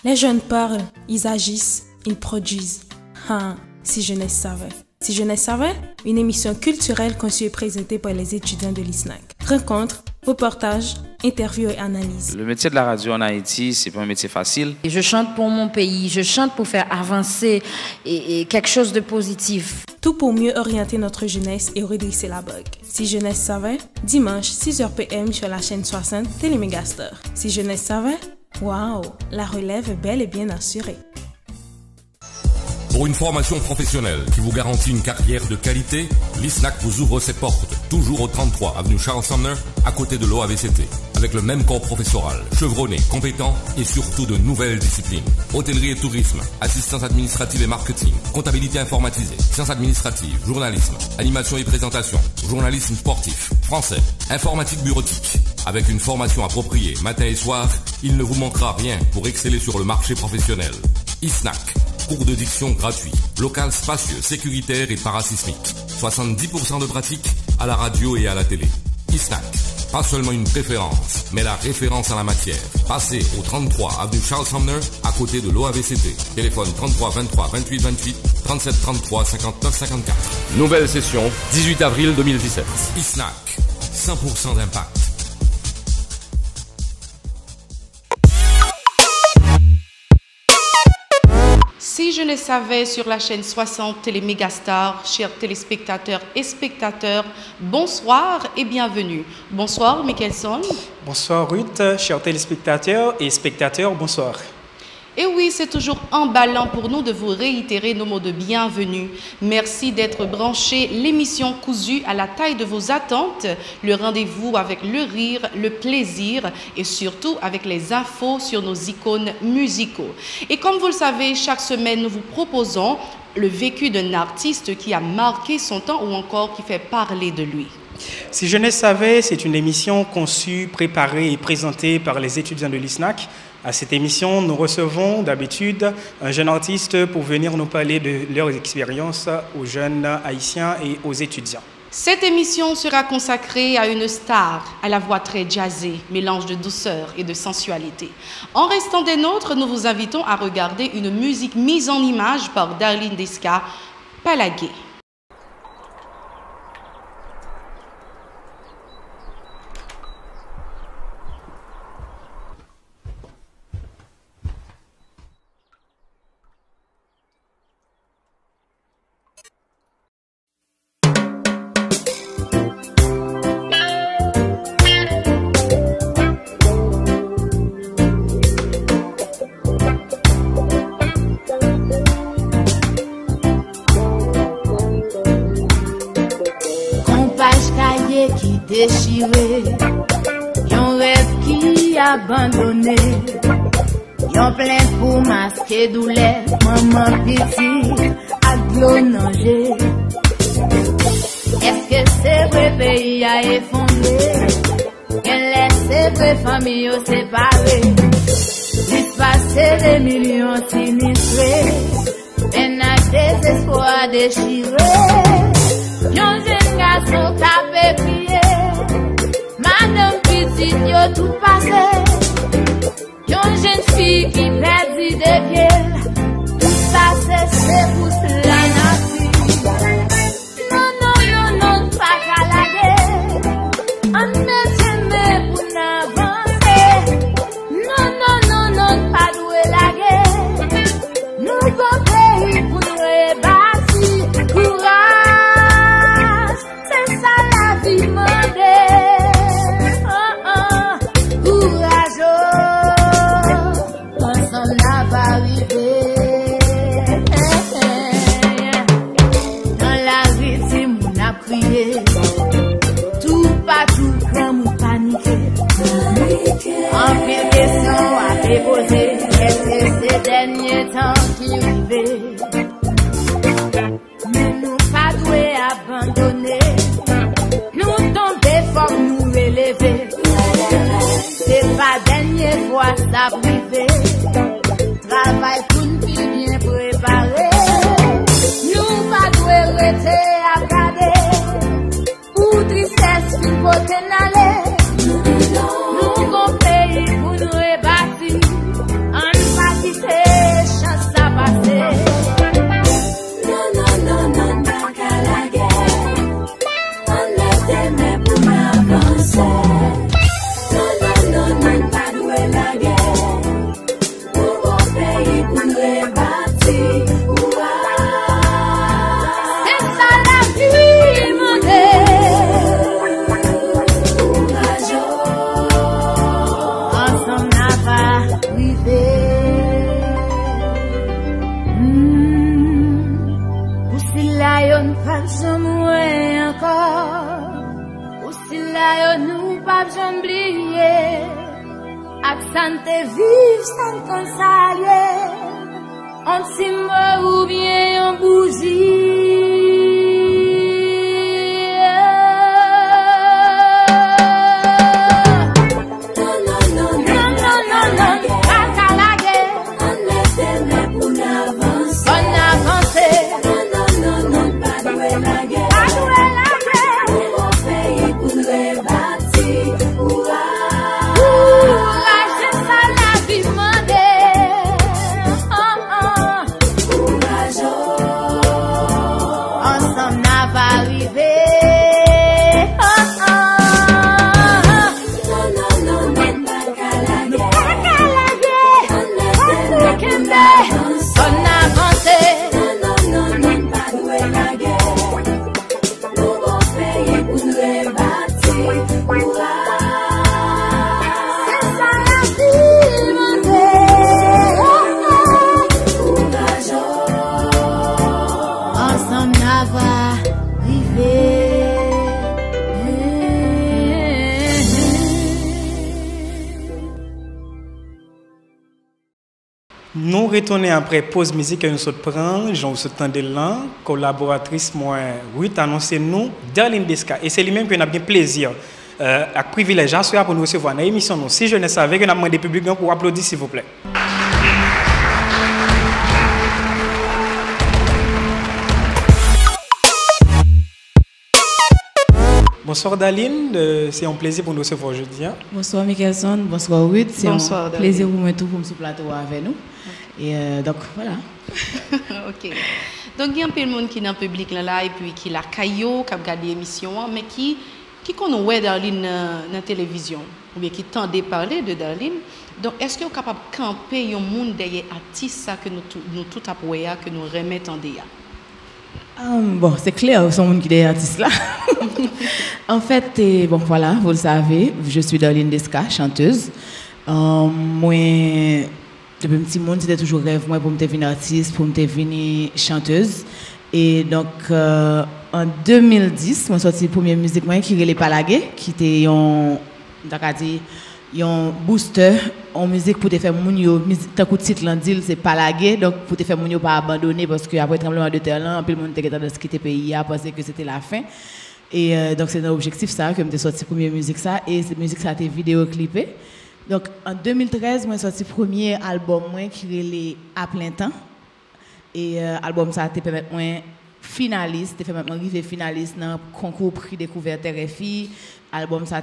Les jeunes parlent, ils agissent, ils produisent. Ah, si jeunesse savait. Si jeunesse savait, une émission culturelle conçue et présentée par les étudiants de l'ISNAC. Rencontres, reportages, interviews et analyses. Le métier de la radio en Haïti, c'est pas un métier facile. Je chante pour mon pays, je chante pour faire avancer et quelque chose de positif. Tout pour mieux orienter notre jeunesse et redresser la bogue. Si jeunesse savait, dimanche 6h PM sur la chaîne 60 Télémégastar. Si jeunesse savait, waouh, la relève est bel et bien assurée. Pour une formation professionnelle qui vous garantit une carrière de qualité, l'ISNAC vous ouvre ses portes, toujours au 33 avenue Charles Sumner, à côté de l'OAVCT, avec le même corps professoral, chevronné, compétent et surtout de nouvelles disciplines. Hôtellerie et tourisme, assistance administrative et marketing, comptabilité informatisée, sciences administratives, journalisme, animation et présentation, journalisme sportif, français, informatique bureautique. Avec une formation appropriée matin et soir, il ne vous manquera rien pour exceller sur le marché professionnel. ISNAC. Cours de diction gratuit, local spacieux, sécuritaire et parasismique. 70% de pratique à la radio et à la télé. ISNAC, pas seulement une préférence, mais la référence en la matière. Passez au 33 avenue Charles Sumner, à côté de l'OAVCT. Téléphone 33 23 28 28 37 33 59 54. Nouvelle session, 18 avril 2017. ISNAC, 100% d'impact. Si je le savais sur la chaîne 60 Télémégastar, chers téléspectateurs et spectateurs, bonsoir et bienvenue. Bonsoir Mickelson. Bonsoir Ruth, chers téléspectateurs et spectateurs, bonsoir. Et oui, c'est toujours emballant pour nous de vous réitérer nos mots de bienvenue. Merci d'être branchés. L'émission cousue à la taille de vos attentes, le rendez-vous avec le rire, le plaisir et surtout avec les infos sur nos icônes musicaux. Et comme vous le savez, chaque semaine, nous vous proposons le vécu d'un artiste qui a marqué son temps ou encore qui fait parler de lui. Si je ne savais, c'est une émission conçue, préparée et présentée par les étudiants de l'ISNAC. À cette émission, nous recevons d'habitude un jeune artiste pour venir nous parler de leur expérience aux jeunes haïtiens et aux étudiants. Cette émission sera consacrée à une star, à la voix très jazzée, mélange de douceur et de sensualité. En restant des nôtres, nous vous invitons à regarder une musique mise en image par Darlene Desca, Palagué. Déchiré, yon rêve qui abandonné, yon plein pour masquer douleur, maman pitié, aglonanger. Est-ce que c'est vrai pays a effondré, qu'elle laisse vrai famille séparée, il passe des millions sinistrés, peine à désespoir déchiré, yon jeune garçon capé prier. Madame petite, yo tout passé. Yon jeune fille qui perdit des pieds. Tout passé, c'est pour cela non, non, non, non, pas qu'à la guerre. On ne t'aime pour n'avancer. Non, non, non, non, pas doué la guerre. Nous bon pays pour nous rebâtir. Courage, c'est ça la vie moderne. Tout partout comme paniqué. En pile question à déposer. Est-ce que ces derniers temps qui arrivaient? Mais nous pas doués abandonner. Nous tomber fort nous relever. C'est pas dernière fois ça privé. Travail pour une vie bien préparée. Nous pas doués rester à garder. Tristesse qui peut n'aller. Nous bon pays pour nous rebâtir. En partie pas jamais encore. Aussi là, yo nous pas jamais oublier. Accent te vive sans consalier. On s'y ou bien en bougie. Nous retournons après pause musique et nous sommes prend, j'en vous temps de l'an, collaboratrice moi, Ruth annoncé nous Darlene Desca et c'est lui-même que nous avons bien plaisir et privilège à pour nous recevoir dans l'émission nous. Si je ne savais que nous avons demandé public pour applaudir s'il vous plaît. Bonsoir Darlene, c'est un plaisir pour nous recevoir aujourd'hui. Hein? Bonsoir Michelson, bonsoir Ruth, c'est un plaisir pour moi tout pour ce plateau avec nous. Et donc voilà. Ok. Donc il y a un peu de monde qui est dans le public là et puis qui la caillou, qui a regardé l'émission, mais qui connaît Darlene dans la télévision ou bien qui tendait parler de Darlene. Donc est-ce que vous êtes capable de camper un monde derrière artiste que nous tout approuvé que nous remettons derrière? Bon, c'est clair, son monde qui est artiste là. En fait, bon voilà, vous le savez, je suis Darlene Desca, chanteuse. Moi, depuis un petit monde, c'était toujours rêve moi pour me devenir artiste, pour me devenir chanteuse. Et donc, en 2010, moi sorti la première musique moi qui est Palagé, qui était un booster en musique pour te faire moun yo musique tant que titre l'andil c'est Palagé, donc pour te faire moun yo pas abandonner parce que après tremblement de terre là, un peu le monde était dans ce quitter pays a pensé que c'était la fin. Et donc c'est un objectif ça que me sorti première musique ça et cette musique ça a été vidéo clippée. Donc en 2013 moi sorti premier album moi qui est à plein temps et album ça a été permettre moi finaliste, fait maintenant arriver finaliste dans concours prix découverte RFI. Album ça a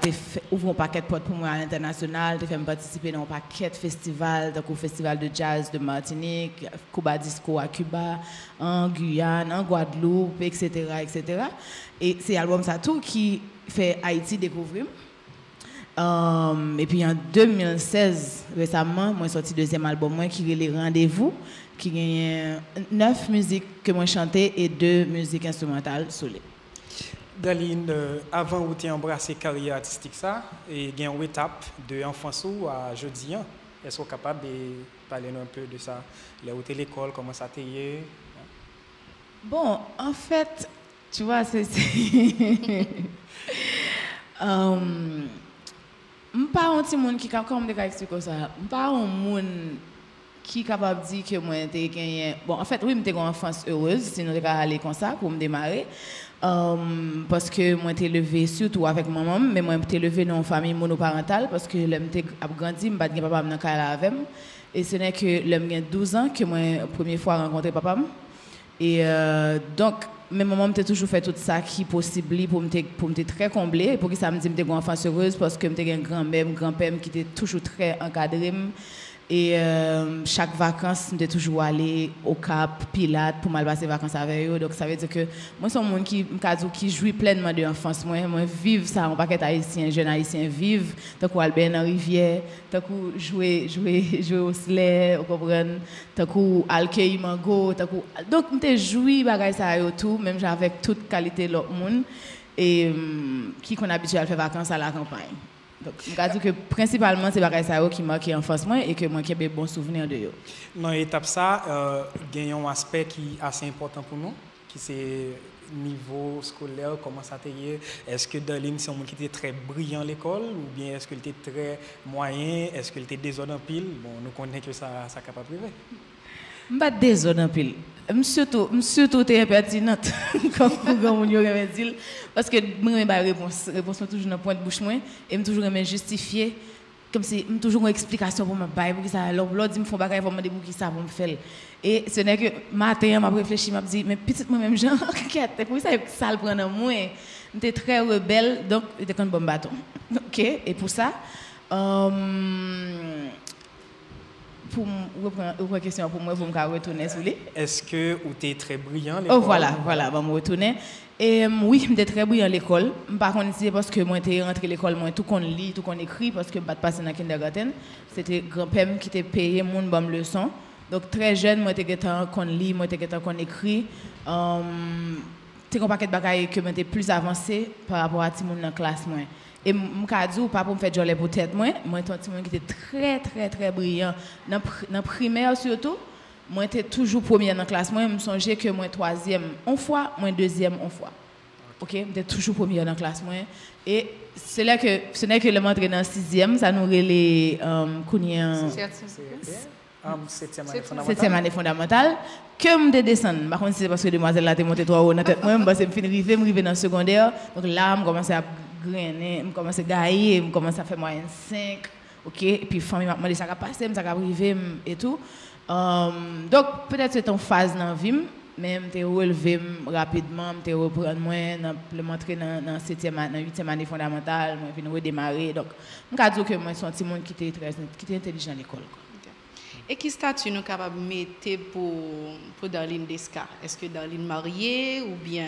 ouvert un paquet de portes pour moi à l'international, j'ai fait participer dans un paquet de festivals, donc au festival de jazz de Martinique, Cuba Disco à Cuba, en Guyane, en Guadeloupe, etc., etc. Et c'est l'album ça tout qui fait Haïti découvrir. Et puis en 2016 récemment, moi sorti deuxième album moi qui est les Rendez-vous, qui gagne 9 musiques que moi chanté et 2 musiques instrumentales solo. Darlene, avant où tu as embrassé la carrière artistique, ça, et il y a une étape de enfance à jeudi. Est-ce que vous êtes capable de parler un peu de ça? Là où tu es à l'école, comment ça t'a été? Bon, en fait, tu vois, c'est. Je ne suis pas un petit monde qui, comme je expliquer ça, je ne suis pas un monde qui est capable de dire que moi, j'ai gagné. Bon, en fait, oui, j'ai une enfance heureuse, sinon je vais aller comme ça pour me démarrer. Parce que moi, j'ai élevé surtout avec maman, mais moi, j'ai élevé dans une famille monoparentale parce que j'ai grandi, je n'ai pas de papa dans le avec moi. Et ce n'est que j'ai 12 ans que moi, la première fois rencontré papa. Et donc, mais maman m'a toujours fait tout ça qui est possible pour me très comblé. Pour que ça me dit que j'ai une enfance heureuse parce que j'ai une grand-mère, grand-père qui était toujours très encadré. Et chaque vacances, je toujours aller au Cap, Pilates, pour mal passer les vacances avec eux. Donc ça veut dire que moi, c'est un monde qui jouit pleinement de l'enfance. Moi, vivre ça, un paquet haïtien, jeune haïtien vivre, tant qu'on aller dans la rivière, tant qu'on jouer au sleigh, vous comprenez, tant qu'on aller mango, donc je joui bagay ça et tout, même avec toute qualité de l'autre monde et qui qu'on habitué à faire vacances à la campagne. Donc, je dis que principalement, c'est ça qui marque l'enfance et que moi, j'ai des bons souvenirs de eux. Dans l'étape ça, il y a un aspect qui est assez important pour nous, qui c'est niveau scolaire, comment ça t'est? Est-ce que Darlene, c'est un monde qui était très brillant à l'école ou bien est-ce qu'il était très moyen? Est-ce qu'il était désordre en pile? Bon, nous connaissons que ça capable de priver. Je ne suis pas désordre en pile. Je suis surtout impertinente, comme on dit, parce que je me réponse toujours dans le point de bouche, et je toujours justifier. Comme si j'ai toujours une explication pour me bailler pour ça l'autre dit me font bagarre pour me demander pour ça pour me faire et ce n'est que matin m'a réfléchi m'a dit mais petite moi même Jean quête pour ça le prendre moi j'étais très rebelle donc j'étais comme bon bâton OK et pour ça pour reprendre une question pour moi vous me retourner sur lui est-ce que vous êtes très brillant à l'école oh voilà va me retourner. Et oui, j'étais très brillant à l'école. Par contre, c'est parce que moi j'étais rentré à l'école, moi tout qu'on lit, tout qu'on écrit parce que je passé dans le kindergarten. C'était grand-père qui était payé mon bonne leçon. Donc très jeune, moi j'étais qu'on lit, moi j'étais qu'on écrit. C'est un paquet de bagages que j'étais plus avancé par rapport à tout le monde dans la classe moi. Et je dis pas pour me faire jolie pour tête moi j'étais un petit monde qui était très très très brillant dans primaire surtout. Moi, j'étais toujours première dans la classe. Moi, je me songeais que moi, troisième une fois, moi, deuxième une fois. OK? J'étais toujours première dans la classe. Moi. Et c'est là que, ce n'est que le m'entrer dans la sixième, ça nous relait septième année fondamentale. Que je descends. Par contre, c'est parce que demoiselle là, t'es montée 3 euros dans la tête. Moi, je suis arrivé dans le secondaire. Donc là, je commençais à grainer, je commençais à gailler, je commençais à faire moyenne 5. OK? Et puis, famille m'a demandé ça va passer, ça va arriver et tout. Donc, peut-être c'est une phase dans la vie, mais je me relevé rapidement, je me reprendre moi, je m'entrer dans la 8e année fondamentale, je viens redémarrer. Donc, je peux dire que moi, je suis un petit monde qui était intelligent à l'école. Et quel statut nous capable de mettre pour Darlene Desca? Est-ce que Darlene mariée ou bien...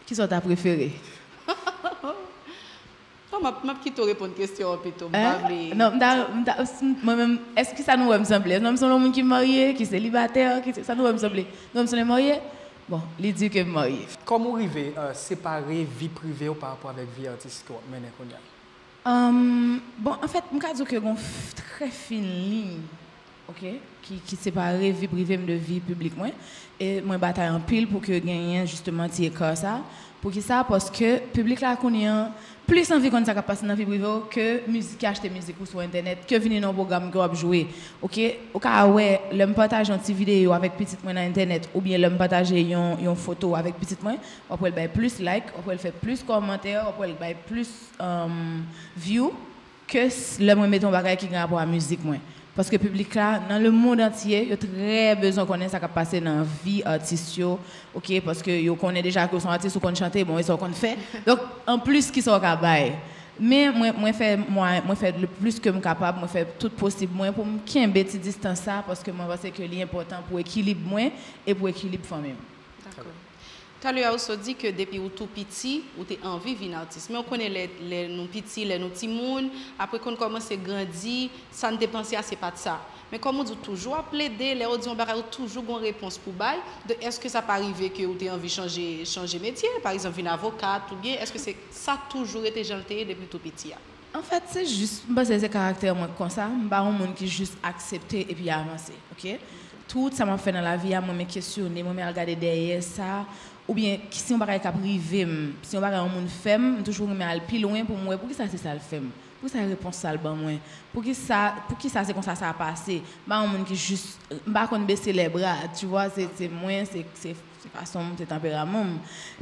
Qui sont ta préférée? Je vais te répondre à une question. Non, moi-même, est-ce que ça nous me semble? Nous sommes les gens qui sont mariés, qui sont célibataires, ça nous me semble. Nous sommes mariés? Bon, il dit que marié. Comment vous arrivez à séparer vie privée par rapport avec vie artistique? Bon, en fait, je peux dire qu'il y a une très fine ligne okay, qui sépare vie privée de vie publique. Et moi, je bataille en pile pour que gagne justement ça. Pour qui ça? Parce que le public là connaît plus envie qu'on ça passe dans la vie privée que musique acheter musique sur internet que venir dans un programme que on jouer. OK, au cas où le partage une petite vidéo avec petite moi dans internet ou bien le partager une photo avec petite moi, on peut le plus like, on peut faire plus commentaires, on peut le plus view que le moi metton bagage qui a rapport à musique moi. Parce que le public là, dans le monde entier, il a très besoin de connaître ce qui passe dans la vie artistique. OK, parce que ils connaissent déjà que sont artistes ou qu'on chante, bon, ils sont qu'on fait. Donc, en plus, qu'ils sont capables. Mais moi, fais le plus que je suis capable, moi, fais tout possible moi, pour me quitter une petite distance ça, parce que moi, je pense que c'est important pour l'équilibre moi et pour l'équilibre famille. D'accord. Tu as aussi dit que depuis que tu es petit, tu as envie de devenir artiste. Mais on connaît les petits, les petits monde. Après qu'on commence à grandir, ça ne dépend pas, c'est pas de ça. Mais comme on dit toujours à plaider, les auditions ont toujours une réponse pour bail. Est-ce que ça peut arriver que tu as envie de changer métier, par exemple, une avocate ou bien est-ce que ça a toujours été gentil depuis tout petit? En fait, c'est juste, c'est caractère comme ça. Je ne suis pas un monde qui juste accepter et puis avancer. OK? Tout ça m'a fait dans la vie, moi me questionner, moi me regarder derrière ça. Ou bien, si on va privé, si on va un monde femme, toujours me aller plus loin pour moi. Pour qui ça c'est ça le femme? Pour ça réponse ça le ban moi. Pour qui ça c'est comme ça a passé? Pas un monde qui juste pas qu'on baisser les bras, tu vois, c'est moins c'est façon, c'est tempérament.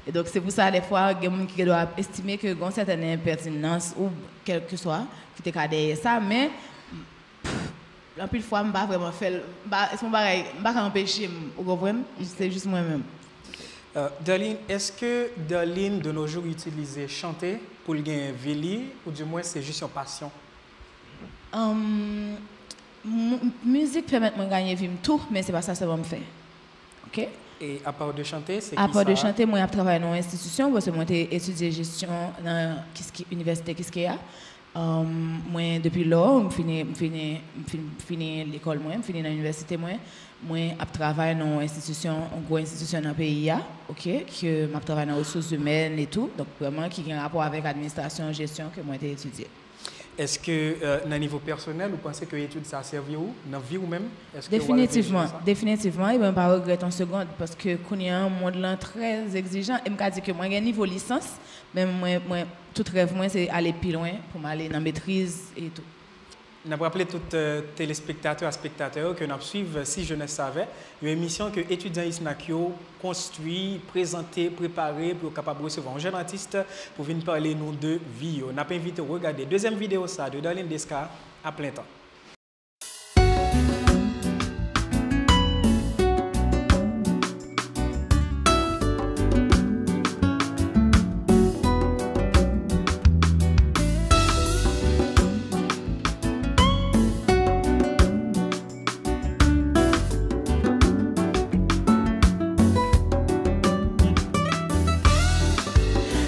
Et donc c'est pour ça des fois il y a des gens qui doivent estimer que une certaine impertinence ou quel que soit qui te derrière ça, mais la plus de fois je ne pas vraiment faire est-ce qu'on pas empêcher, vous comprenez? C'est juste moi-même. Darlene, est-ce que Darlene de nos jours utilise chanter pour gagner un véli ou du moins c'est juste une passion? Musique permet de gagner vie tout, mais c'est pas ça que je fais. OK? Et à part de chanter, c'est à part de chanter, moi je travaille dans une institution parce que moi j'ai étudié gestion dans l'université Kiskeya. Moi depuis là, je finis l'école moi, je finis dans l'université moi je travaille dans une grosse institution dans le pays OK, que je travaille dans les ressources humaines et tout, donc vraiment qui a un rapport avec l'administration gestion que moi j'ai étudié. Est-ce que, dans le niveau personnel, vous pensez que l'étude ça a servi ou dans la vie ou même? Définitivement. Et bien, pas regretter en seconde parce que qu'on y a un monde là très exigeant. Et me dit que moi, j'ai un niveau licence, mais moi, tout rêve, moi, c'est aller plus loin pour m'aller dans la maîtrise et tout. Nous avons rappelé tous les téléspectateurs et spectateurs que nous suivons Si Jeunesse Savait, une émission que étudiants ISNAC construit, présenté, préparé pour être capable de recevoir un jeune artiste pour venir parler nous de vie. Nous avons invité à regarder la deuxième vidéo ça, de Darlene Desca à plein temps.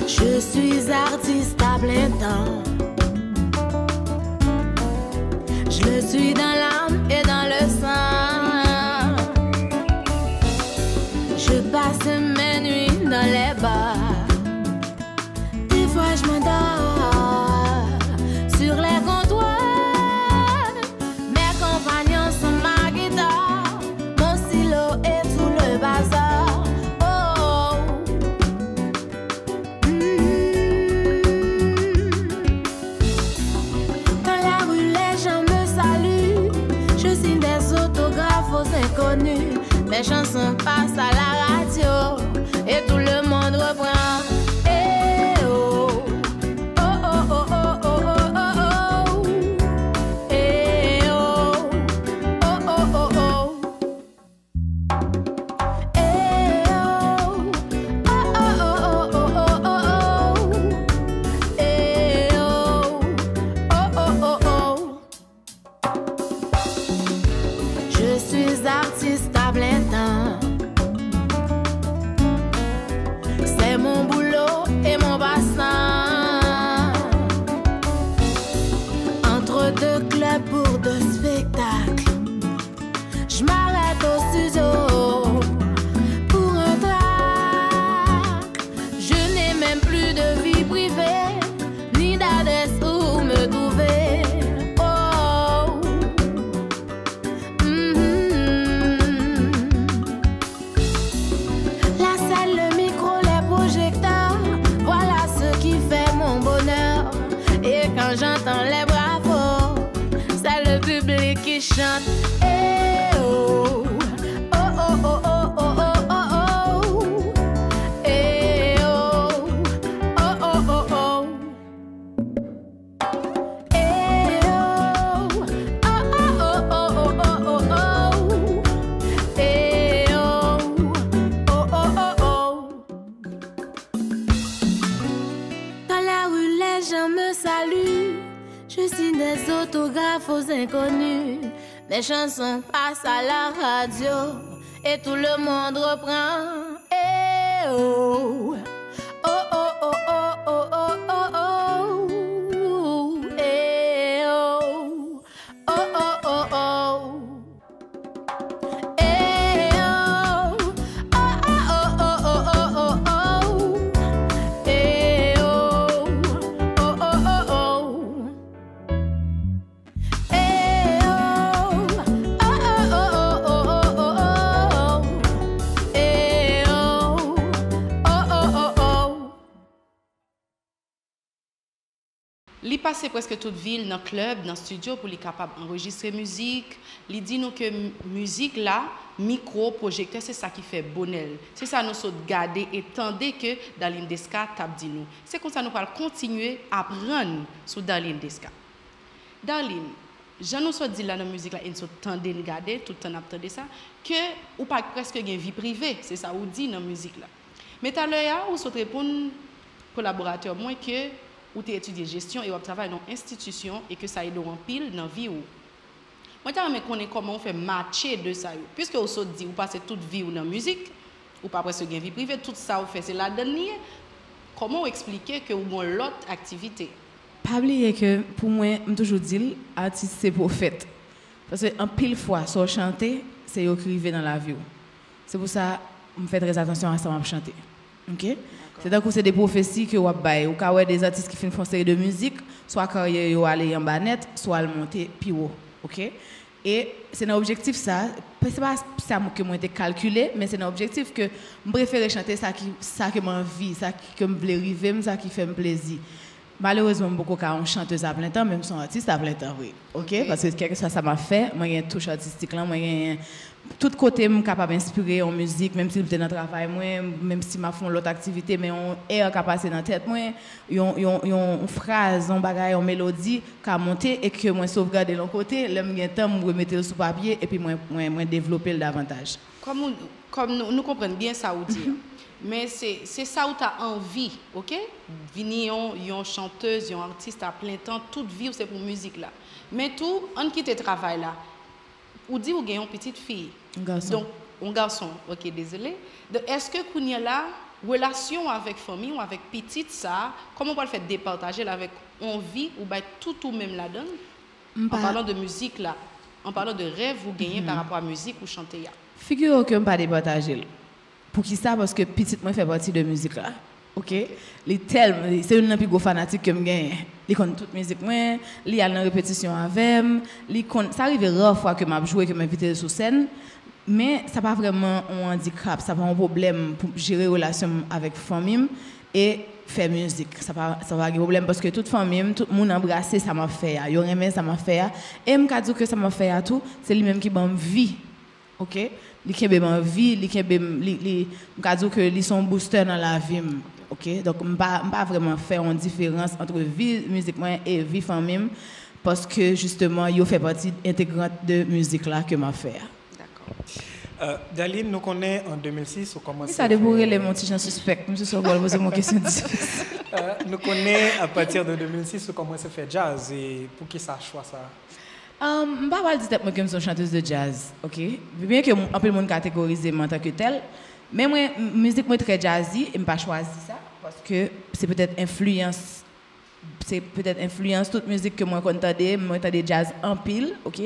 Je suis artiste à plein temps. Je le suis dans l'âme et dans le sang. Je passe mes nuits dans les bars. Des fois je m'endors sur les comptoirs. Mes compagnons sont ma guitare, mon stylo et tout le bazar. Inconnus, mes chansons passent à la radio et tout le monde reprend. Eh oh, oh oh oh oh oh oh oh, eh oh, oh oh oh oh, eh oh, oh oh oh oh oh oh, eh oh, oh oh oh oh. Je suis artiste à plein temps. C'est mon boulot et mon bassin. Entre deux clubs pour deux spectacles, je m'arrête au studio pour un track. Je n'ai même plus de vie privée, ni d'adresse où me trouver. Quand j'entends les bravos, c'est le public qui chante. Eh oh, oh oh oh oh oh oh oh oh, eh oh, oh oh oh oh, eh oh, oh oh oh oh oh oh, eh oh, oh oh oh oh. Dans la rue, les gens me saluent. Je signe des autographes aux inconnus. Mes chansons passent à la radio et tout le monde reprend. Eh oh, oh oh oh oh oh oh oh oh, eh oh, oh oh oh oh, eh oh, oh oh oh oh oh oh, eh oh, oh oh oh oh. Il passe presque toute ville dans le club, dans le studio pour les capables d'enregistrer musique. Il dit nous que musique là, micro, projecteur, c'est ça qui fait bonheur. C'est ça nous sommes garder et tendez que Darlene Desca tape dit nous. C'est comme ça nous allons continuer à apprendre sur Darlene Desca. Darlene, je nous sommes dit là dans la musique là, nous sommes tendez de garder tout le temps attendre ça que ou pas presque une vie privée, c'est ça ou dit dans la musique là. Mais tout à l'heure, vous souhaitez répondre collaborateur moins que ou tu étudies gestion et ou travailler dans une institution et que ça aide en pile dans la vie ou. Moi, je connais comment on fait matcher de ça. Puisque vous se dit, vous passez toute vie ou dans la musique, ou pas presque une vie privée, tout ça vous fait, c'est la dernière. Comment expliquer que vous avez l'autre activité? Pas oublier que pour moi, je toujours dis, artiste c'est prophète. Parce que en pile fois, sur chanter, c'est écrire dans la vie. C'est pour ça que je fais très attention à ça, je chanter. OK? C'est des prophéties que vous avez. Ou quand des artistes qui font une série de musique, soit carrière yo aller en bas net, soit le monter plus haut. OK? Et c'est un objectif ça, c'est pas ça que moi j'ai calculé, mais c'est un objectif que je préfère chanter ça que m'envie, ça que me plaît river, ça qui fait me plaisir. Malheureusement beaucoup quand on chanteuse à plein temps, même son artiste à plein temps, oui. OK? Parce que quelque chose ça m'a fait, moi j'ai une touche artistique là, moi j'ai tout côté me capable d'inspirer en musique, même si j'étais dans le travail moi, même si m'a font l'autre activité, mais on est capable dans tête moi, une phrase, un bagage, une mélodie qu'a monté et que moi sauvegarder l'autre côté, l'aime gain temps me remettre sur papier et puis moi développer davantage. Comme nous comprenons bien ça ou dire. Mais c'est ça où tu as envie, OK? Venir une chanteuse, une artiste à plein temps, toute vie c'est pour musique là. Mais tout on quitte le travail là. Ou dit ou gagne une petite fille. Un garçon. Donc un garçon. OK, désolé. Est-ce que Kounia là relation avec famille ou avec petite ça, comment on peut le faire départager avec envie ou bah tout ou même la donne? En parlant de musique là, en parlant de rêve ou gagner par rapport à musique ou chanter là. Figure que pas départager. Pour qui ça? Parce que petite moi fait partie de musique là. OK? C'est une plus gros fanatique que me gagne. Il connaît toute musique moi, il y a une répétition avec, ça arrive rare fois que m'a joué que m'inviter sur scène, mais ça pas vraiment un handicap, ça pas un problème pour gérer relation avec famille et faire musique. Ça pas un problème parce que toute famille, tout le monde embrassé ça m'a fait, yo aimé ça m'a fait et me dire que ça m'a fait à tout, c'est lui même qui m'a vie. OK? Li kebe man vie, li kebe li m'ka dire que li son booster dans la vie. OK? Donc m'pa vraiment faire une différence entre vie musique moi et vie famille parce que justement yo fait partie intégrante de musique là que m'a fait. D'accord. Daline nous connaît en 2006 ou comment ça débourrer les mon petit gens suspect. Je suis pas poser mon question difficile. Nous connaît à partir de 2006 ou comment ça fait jazz et pour qui ça choix ça? Je ne vais pas dire que je suis chanteuse de jazz, ok? Bien que un peu le monde catégorise en tant que tel, mais moi musique moi très jazzy et je n'ai pas choisi ça parce que c'est peut-être influence toute musique que moi j'entendais, moi j'entendais jazz en pile, ok?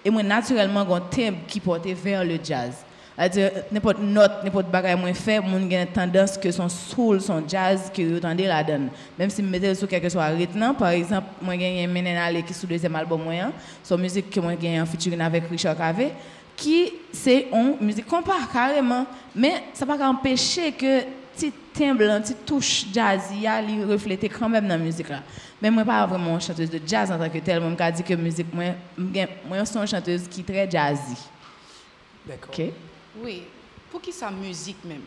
Et moi naturellement j'ai un thème qui portait vers le jazz. C'est-à-dire n'importe note, n'importe bagage moi fait, mon gagne tendance que son soul, son jazz que entendez la donne. Même si me mettais sur quelque chose rythme, par exemple, moi gagne Menenale qui sous deuxième album moyen, son musique que moi gagne en featuring avec Richard Cave, qui c'est une musique qu'on part carrément, mais ça pas empêcher que petit timbre, petit touche jazzy a li refléter quand même dans la musique là. Mais moi pas vraiment chanteuse de jazz en tant que telle, moi me dit que musique moi je suis une chanteuse qui très jazzy. D'accord. OK. Oui, pour qui ça musique même?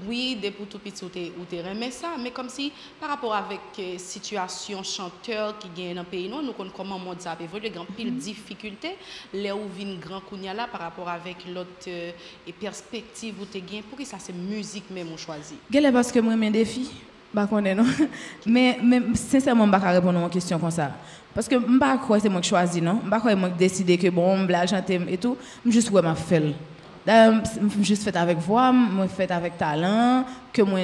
Oui, depuis tout petit ou t'es remis ça, mais comme si par rapport avec situation chanteur qui gagne dans le pays, nous connaissons comment monde ça évolue, grand pile difficulté, là où vient grand kounya là par rapport avec l'autre perspective où t'es gagne, pour qui ça c'est musique même on choisit? Gelle parce que moi mes défis, pas connais non, mais sincèrement pas répondre à une question comme ça. Parce que je ne pas croire c'est moi qui choisis non, je pas croire moi qui décider que bon, je vais chanter et tout, je juste ouais m'a fait. Juste fait avec voix, moi fait avec talent, que moi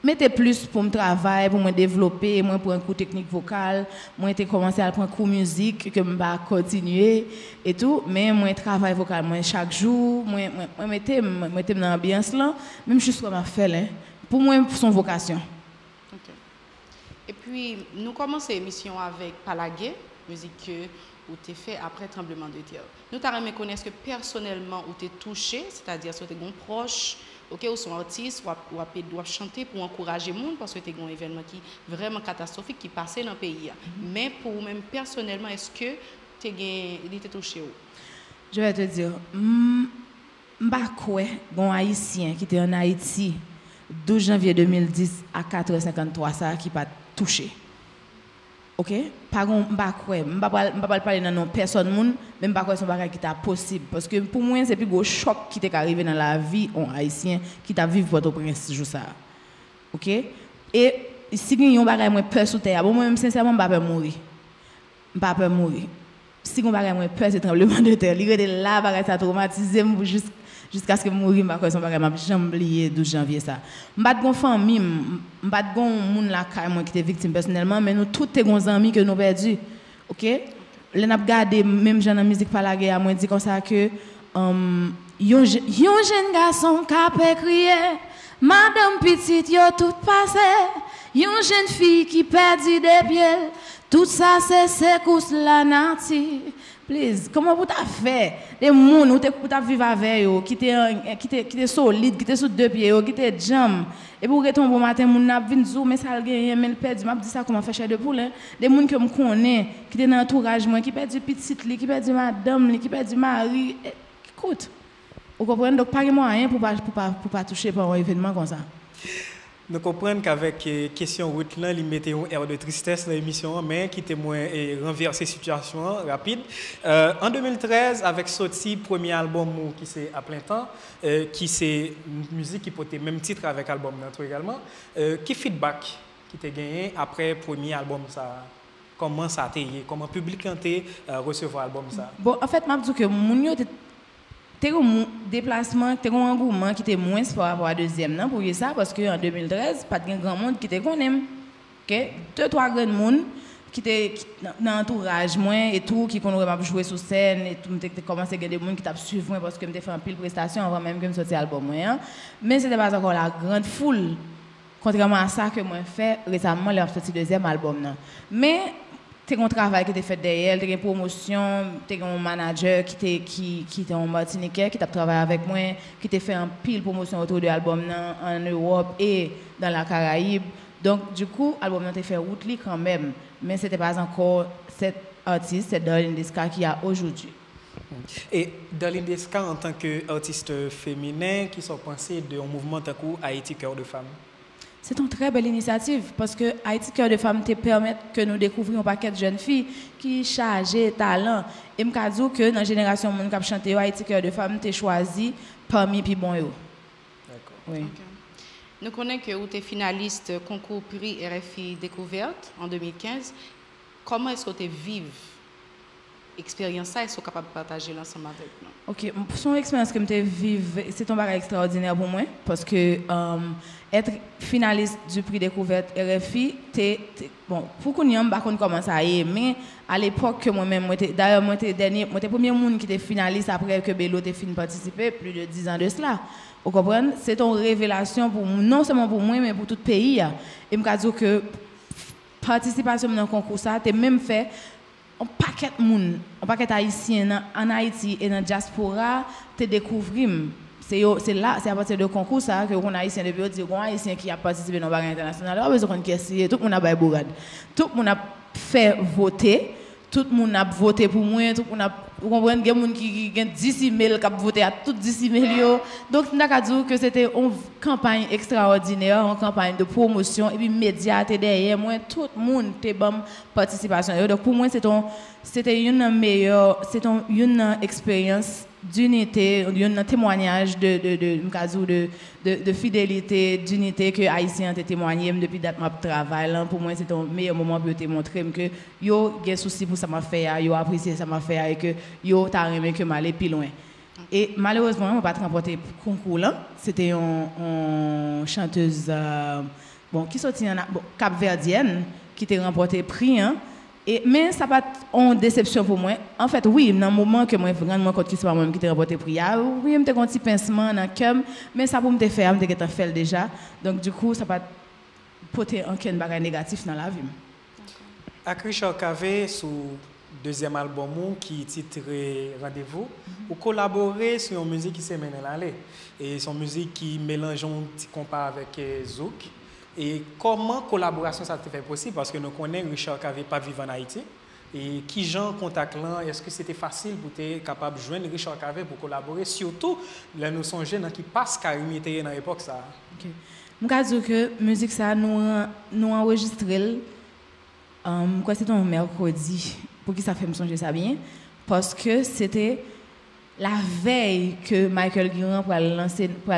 mettez plus pour me travailler, pour me développer, moi pour un cours technique vocal, moi j'ai commencé à prendre cours musique que me va continuer et tout, mais moi travail vocal moi chaque jour, moi mettez dans l'ambiance là, même juste quoi m'a fait là. Pour moi pour son vocation. OK. Et puis nous commençons l'émission avec Palagué, musique que ou t'es fait après tremblement de terre. Nous t'aimerais connaître que personnellement ou t'es touché, c'est-à-dire que t'es un proche, OK, ou son artiste ou doit chanter pour encourager le monde parce que t'es un événement qui vraiment catastrophique qui passait dans le pays. Mais pour même personnellement, est-ce que il était touché ou? Je vais te dire, m'pa quoi bon haïtien qui était en Haïti 12 janvier 2010 à 4h53 ça qui pas touché. OK, par contre m'pa parler dans non personne monde même pas quoi son bagage qui t'a possible parce que pour moi c'est plus gros choc qui t'est arrivé dans la vie en haïtien qui t'a vivre Port-au-Prince jour ça. OK, et si yon bagage moi peur sous terre bon moi même sincèrement pas peur mourir. Pas peur mourir. Si yon bagage moi peur c'est tremblement de terre, il était là bagage ça traumatisé jusqu'à ce que mourir pas quoi son bagage m'a jamais oublié 12 janvier ça. M'pas de famille, m'pas de monde là moi qui était victime personnellement mais nous tous tes grands amis que nous perdu. OK? Les n'a regardé même dans la musique par la guerre moi dit comme ça que yon jeune garçon qui a crié Madame petite, yo tout passé. Yon jeune fille qui perdit des pieds. Tout ça, c'est secousse la nature. Please, comment vous t'as fait? Des gens où t'as vivre avec eux, qui étaient solides, qui étaient sur deux pieds, qui étaient jam. Et pour retomber au matin, mon n'a vinn zou, mais ça gagne, mais perdu. M'a dit ça comment faire chair de poule. Des gens que me connais, qui étaient dans l'entourage moi, qui perdu petite li, qui perdu madame, qui perdu mari. Écoute, vous comprenez donc pas moyen pour pas toucher par un événement comme ça. Nous comprenons qu'avec question route là, il mettait un air de tristesse dans l'émission, mais qui témoigne et renverser situation rapide. En 2013, avec sorti premier album qui c'est à plein temps, qui c'est une musique qui portait même titre avec album là également. Qui feedback qui t'a gagné après premier album ça? Comment ça a été? Comment le public a recevoir l'album ça? Bon, en fait, je dis que mon t'es un déplacement, t'es un engouement qui était moins par rapport à deuxième non pour ça parce que en 2013 pas de grand monde qui te connaît. OK, 2-3 grands monde qui était dans l'entourage moins et tout qui connaît m'a jouer sur scène et tout m'était commencé à des monde qui t'a suivre moi parce que m'était fait un pile prestation avant même que me sorti album moi mais c'était pas encore la grande foule contrairement à ça que moi fait récemment leur sorti deuxième album non. Mais t'es un travail qui était fait derrière, t'es une promotion, t'es un manager qui était en Martinique, qui t'a travaillé avec moi, qui t'a fait un pile promotion autour de l'album en Europe et dans la Caraïbe. Donc du coup, l'album n'a été fait route quand même, mais c'était pas encore cet artiste, c'est Darling Desca qui a aujourd'hui. Et Darling Desca en tant qu'artiste féminin, qui sont pensés d'un mouvement tant que Haïti Cœur de Femme. C'est une très belle initiative parce que Haïti Cœur de Femme te permet que nous découvrions un paquet de jeunes filles qui chargent talent. Et je me dis que dans la génération de gens qui chantent Haïti Cœur de Femme, tu choisi parmi les bons. D'accord. Oui. Okay. Nous connaissons que vous êtes finaliste concours prix RFI Découverte en 2015. Comment est-ce que tu vives expérience ça et sont capable de partager l'ensemble avec nous? OK, son expérience que je vive, c'est un bagage extraordinaire pour moi parce que être finaliste du prix découverte RFI, bon, pour qu'on y ait pas comment ça y est, mais à l'époque que moi-même d'ailleurs moi j'étais premier monde qui était finaliste après que Bello était fini participer plus de 10 ans de cela. Vous comprenez? C'est une révélation pour non seulement pour moi mais pour tout le pays. Et me dire que participation dans le concours ça, t'es même fait un paquet de monde, un paquet d'Haïtiens en Haïti et dans la diaspora, te découvrir. C'est là, c'est à partir de concours ça que on Haïtien depuis dire qu'on Haïtien qui a participé dans le bagage international, on besoin qui essayer, tout le monde a bail bourrade. Tout le monde a fait voter, tout le monde a voté pour moi, tout le monde a vous comprenez qu'il y a des gens qui ont 10 emails qui ont voté à tous 10 emails. Donc, on a dit que c'était une campagne extraordinaire, une campagne de promotion, et puis les médias étaient derrière moi, tout le monde était bonne participation. Donc, pour moi, c'était une expérience d'unité, un témoignage de fidélité, d'unité que Haïtiens ont témoigné depuis date de travail. Pour moi, c'est un meilleur moment pour te montrer que yo gen souci pour ça m'a fait, yo apprécié ça m'a fait et que yo t'a aimé que m'aller plus loin. Et malheureusement, on pas remporté concours là. C'était une chanteuse qui sortit cap-verdienne qui t'a remporté prix mais ça pas en déception pour moi. En fait, oui, dans le moment que moi vraiment quand qui soit moi qui t'ai remporté prix, oui, me un petit pincement dans cœur, mais ça pour me faire, me t'ai fait déjà. Donc du coup, ça pas porter aucun bagage négatif dans la vie. Avec Richard Cavé sur deuxième album qui est titré Rendez-vous, vous collaborez sur une musique qui s'est menée l'allée et son musique qui mélange un petit compas avec Zouk. Et comment collaboration ça te fait possible parce que nous connaissons Richard Cavé pas vivre en Haïti et qui gens contact là est-ce que c'était facile pour être capable de joindre Richard Cavé pour collaborer surtout là nous sommes jeunes qui passe Karimi était dans l'époque ça. OK. Je veux dire que musique ça nous enregistrer quoi c'était un mercredi pour qui ça fait me songer ça bien parce que c'était la veille que Michael Guiran pour lancer pour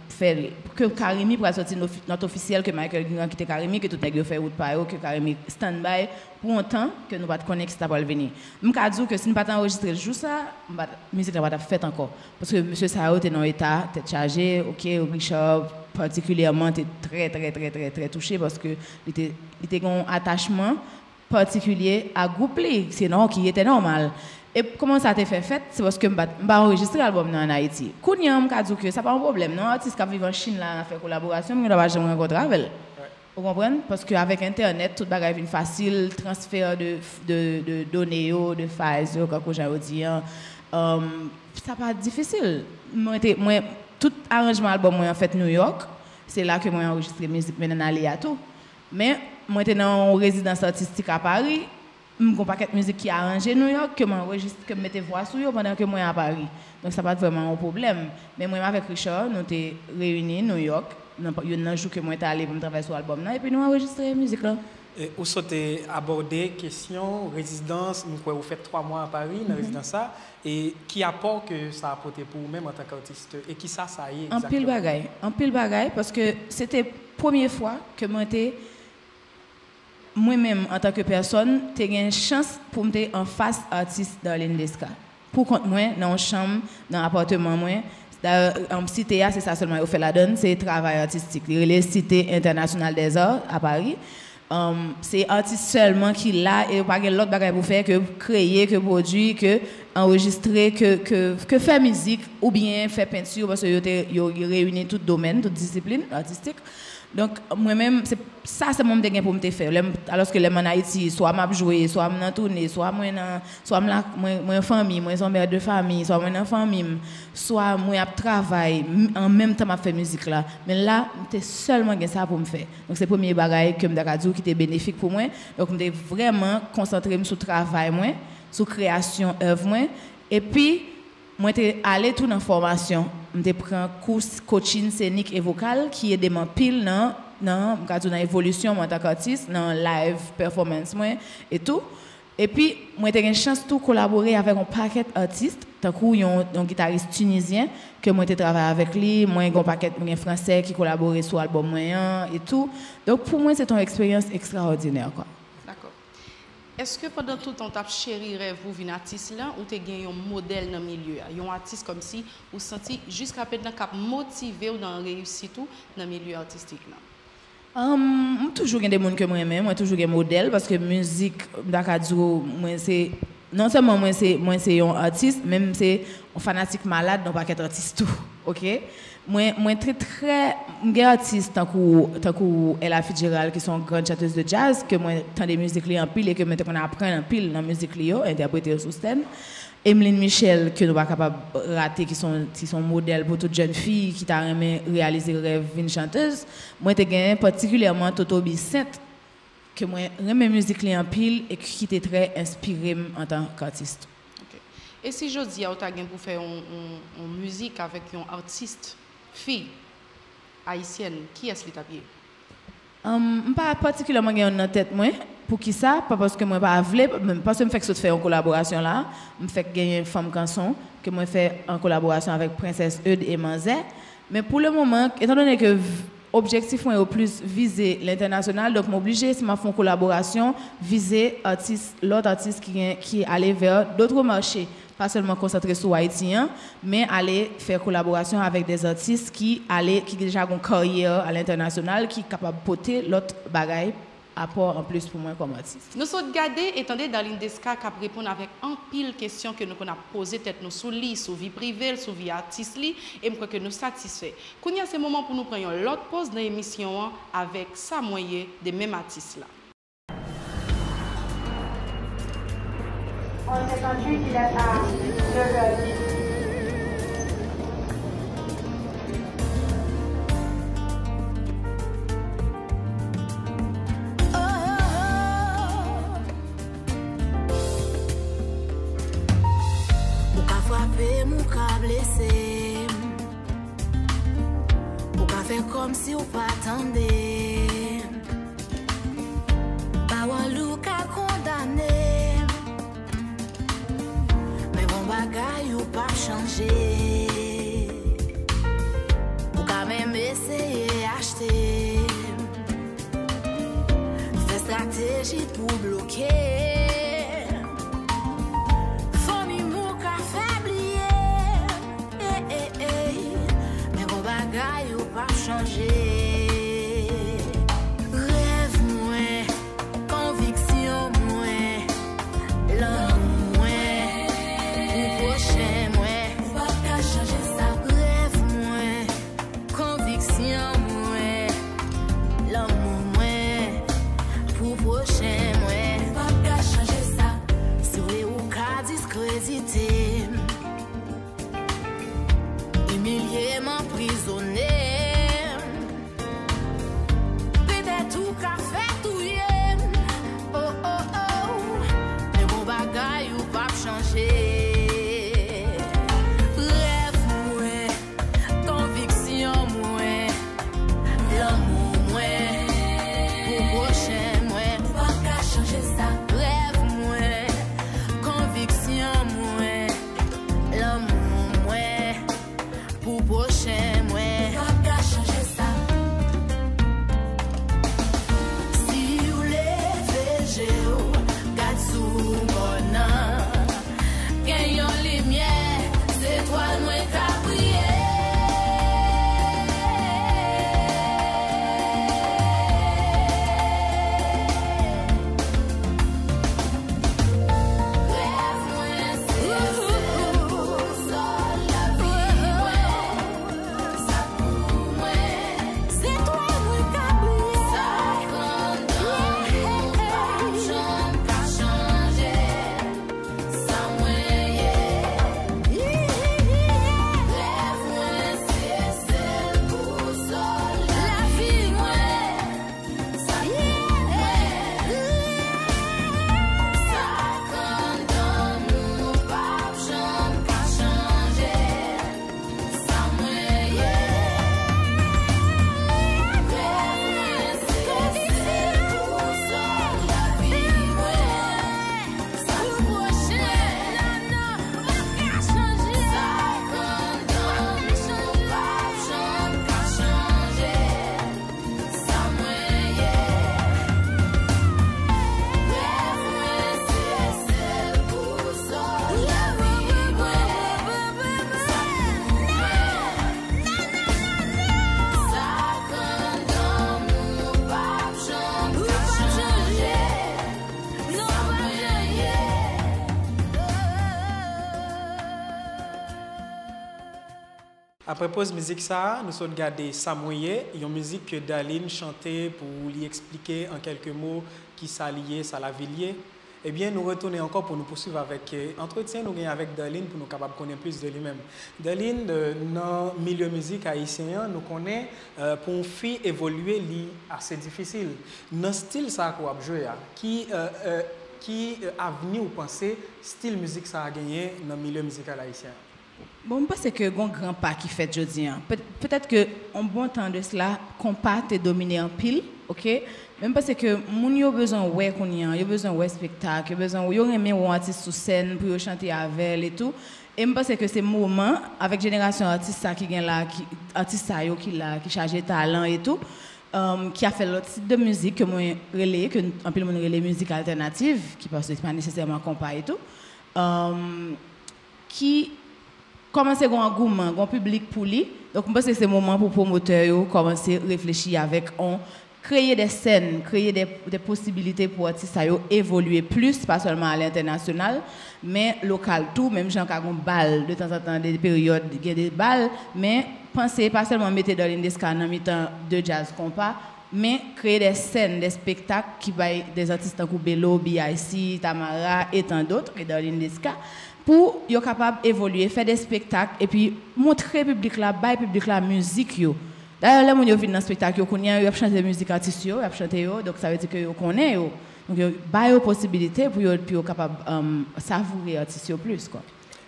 faire que Karimi pour sortir notre officiel que Michael Guiran qui était Karimi que tout nèg fait route par que Karimi stand-by pour un temps que nous pas connaître si ça va venir. Me ka dire que si nous pas enregistrer le jour ça, musique va pas fait encore parce que monsieur Sao était dans état tête chargé, OK, Richard particulièrement était très touché parce que il était un attachement particulier à groupe sinon qui était normal. Et comment ça t'a fait? C'est parce que je enregistré l'album en Haïti. Kounya, je dis que ça pas un problème. Non, artiste qui vivent en Chine là, fait collaboration, mais on va jamais rencontrer avec. Vous comprenez? Parce qu'avec Internet, tout bagage est facile, transfert de données, de files, comme j'ai dit. Ça pas difficile. Moi, tout arrangement album moi en fait New York, c'est là que moi enregistré musique maintenant aller à tout. Mais moi j'étais en résidence artistique à Paris. Mon paquet de musique qui a arrangé New York, que m'enregistre, que me mette voix sur eux pendant que moi à Paris. Donc ça pas vraiment un problème. Mais moi avec Richard, nous étions réunis New York. Il y a un jour que moi j'étais allé pour travailler sur l'album et puis nous enregistré la musique là. Et vous avez abordé question résidence, vous faites 3 mois à Paris, dans résidence ça, et qui apport que ça a apporté pour vous-même en tant qu'artiste et qui ça y est exactement? En pile bagaille, parce que c'était la première fois que moi-même en tant que personne, j'ai eu une chance pour me en face artiste dans l'Indeska. Pour contre moi, dans une chambre, dans l'appartement moi, en cité, c'est ça seulement fait la donne, c'est travail artistique. Les Cité internationale des arts à Paris. C'est artiste seulement qui l'a et pas l'autre bagage pour faire que créer, que produire, que enregistrer, que faire musique ou bien faire peinture parce que yo réunit tout domaine, toute discipline artistique. Donc moi-même c'est mon dégain pour me faire alors que les en Haïti soit m'a jouer, soit m'en tourner, soit moi en famille, moi en mère de famille, soit moi en famille, soit moi à travail en même temps m'a fait musique là. Mais là, c'est seulement ça pour me faire. Donc c'est le premier bagage que me dit qui était bénéfique pour moi. Donc je vraiment concentré sur le travail moi, sur création œuvre moi et puis moi j'étais allé tout dans formation. Je prends un cours coaching scénique et vocal qui est des pile dans l'évolution en tant qu'artiste, dans live performance et tout. Et puis, moi j'ai eu une chance de collaborer avec un paquet d'artistes, tant un guitariste tunisien que moi j'ai travaillé avec lui, moi j'ai un paquet de français qui collaboraient sur l'album moyen et tout. Donc pour moi c'est une expérience extraordinaire quoi. Est-ce que pendant tout le temps, tu as chéri rêve vous un artiste là ou tu as gagné un modèle dans le milieu? Un artiste comme si vous senti jusqu'à présent cap motivé ou dans réussite tout dans le milieu artistique là? Toujours des gens que moi-même, moi toujours des modèles parce que musique d'Akadjo, moi c'est non seulement moi c'est un artiste, même c'est un fanatique malade dans paquet artiste tout, OK? Moi très artiste tant que Ella Fitzgerald qui sont grandes chanteuses de jazz que moi tant des musiques li en pile et que maintenant on apprend en pile dans musique li yo interpréter sur scène. Emeline Michel que nous pas capable rater qui sont modèles pour toute jeune fille qui t'a aimé réaliser rêve d'une chanteuse. Moi t'ai gagné particulièrement Toto Bissett que moi aime musique li en pile et qui était très inspiré en tant qu'artiste. Okay. Et si je dis à tu as gagné pour faire une musique avec un artiste fille haïtienne, qui est-ce qui t'a pied? Pas particulièrement en tête moi. Pour qui ça? Pas parce que moi pas voulais, parce que je fais faire en collaboration là, je fais gagner une femme canson que moi fais en collaboration avec Princesse Eude et Manzé. Mais pour le moment, étant donné que objectif est au plus viser l'international, donc m'obligé si ma font collaboration viser l'autre artiste qui allait vers d'autres marchés. Pas seulement concentré sur haïtien, mais aller faire collaboration avec des artistes qui déjà ont une carrière à l'international, qui sont capables de porter l'autre bagaille, apport en plus pour moi comme artiste. Nous sommes gardés, étant donné dans l'Indeska, qui répondre avec un pile de questions que nous avons posées, peut-être nous sur lui, sur vie privée, sur vie artiste, et je crois que nous satisfaits. Quand il y a ce moment pour nous prendre l'autre pause dans l'émission avec sa moyen des mêmes artistes là. On s'est entendu qu'il est à 9h10. Mou ka frappe, mou ka blesse, mou ka faire comme si ou pas attendait. Bawalou ka condamné. Bagay ou pas changer, ou quand même essayer acheter, faire stratégie pour bloquer, famille mou ka faiblier, mais bon bagay ou pas changer, rêve moins, conviction moins, l'homme moins. milliers m'emprisonner. Peut-être tout qu'a fait tout yé. Oh oh oh, mais mon bagay ou pas changer. Rêve moi, conviction moi, l'amour moi, pour prochain moi, pas qu'à changer ça. Rêve moi, conviction moi, l'amour moi, pour prochain moi, pas qu'à changer ça. Si vous levez Géo, garde sous mon âme, gagnons lumière, c'est toi nous qu'a prié. Après pause musique ça, nous sommes regardé Samouye, une musique que Daline chantait pour lui expliquer en quelques mots qui s'alliait, ça la villier. Eh bien, nous retournons encore pour nous poursuivre avec entretien nous gagnons avec Daline pour nous capables de connaître plus de lui-même. Daline, dans le milieu musique haïtien, nous connaissons pour une fille évoluer, c'est assez difficile. Dans le style ça qu'on a joué, qui a venu ou penser style musique ça a gagné dans le milieu musical haïtien? Bon, je pense que un grand pas qui fait aujourd'hui. Peut-être que en bon temps de cela, qu'on pas te dominer en pile, ok? Même parce que moun yo besoin ouais qu'on y a, yo besoin ouais spectacle, yo besoin yo aimer un artiste sur scène pour chanter avec et tout. Et je pense que c'est moment avec génération artiste ça qui gagne là, qui artiste ça yo qui là, qui chargé talent et tout. Qui a fait l'autre type de musique que moi relais, que en pile mon relais musique alternative, qui parce que c'est pas nécessairement compas et tout. Qui commencer à avoir un engouement, un public pour lui. Donc, je pense que c'est le moment pour les promoteurs commencer à réfléchir avec on, créer des scènes, créer des possibilités pour artistes évoluer plus, pas seulement à l'international, mais local tout, même gens qui ont des balles, de temps en temps, des périodes, il y a des balles, mais pensez pas seulement mettre dans l'indesca en mi-temps de jazz compas, mais créer des scènes, des spectacles qui baillent des artistes comme Bello, BIC, Tamara et tant d'autres, et dans l'indesca, pour être capable d'évoluer, faire des spectacles et puis montrer au public la musique. D'ailleurs, les gens qui viennent dans le spectacle, ils ont chanté la musique artistique, ils ont chanté, donc ça veut dire qu'ils connaissent. Donc, ils ont des possibilités pour être capable de savourer l'artiste plus.